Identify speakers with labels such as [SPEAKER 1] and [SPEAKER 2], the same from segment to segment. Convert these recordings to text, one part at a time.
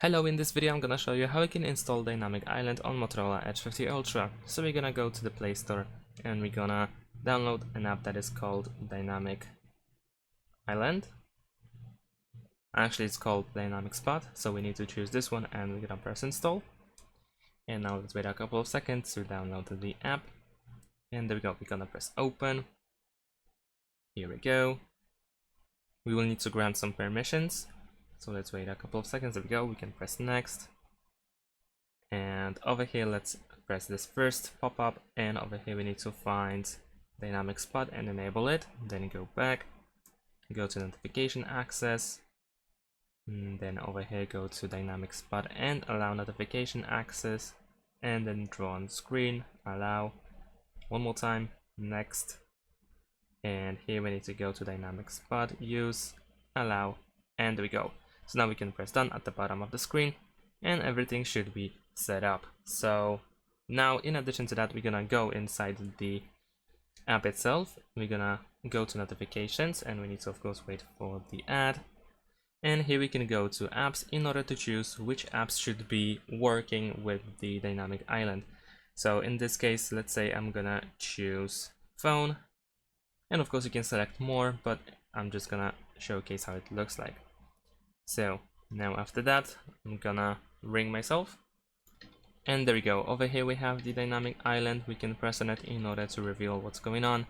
[SPEAKER 1] Hello, in this video I'm gonna show you how you can install Dynamic Island on Motorola Edge 50 Ultra. So we're gonna go to the Play Store and we're gonna download an app that is called Dynamic Island. Actually it's called Dynamic Spot, so we need to choose this one and we're gonna press install. And now let's wait a couple of seconds to download the app. And there we go, we're gonna press open. Here we go. We will need to grant some permissions. So let's wait a couple of seconds. There we go, we can press next. And over here let's press this first pop-up, and over here we need to find Dynamic Spot and enable it. Then go back, go to notification access, and then over here go to Dynamic Spot and allow notification access, and then draw on screen, allow. One more time, next. And here we need to go to Dynamic Spot, use, allow, and there we go. So now we can press done at the bottom of the screen and everything should be set up. So now in addition to that, we're gonna go inside the app itself. We're gonna go to notifications and we need to of course wait for the ad. And here we can go to apps in order to choose which apps should be working with the Dynamic Island. So in this case, let's say I'm gonna choose phone, and of course you can select more, but I'm just gonna showcase how it looks like. So now after that, I'm gonna ring myself, and there we go. Over here we have the Dynamic Island. We can press on it in order to reveal what's going on,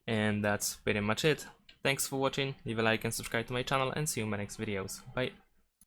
[SPEAKER 1] and that's pretty much it. Thanks for watching, leave a like and subscribe to my channel, and see you in my next videos. Bye.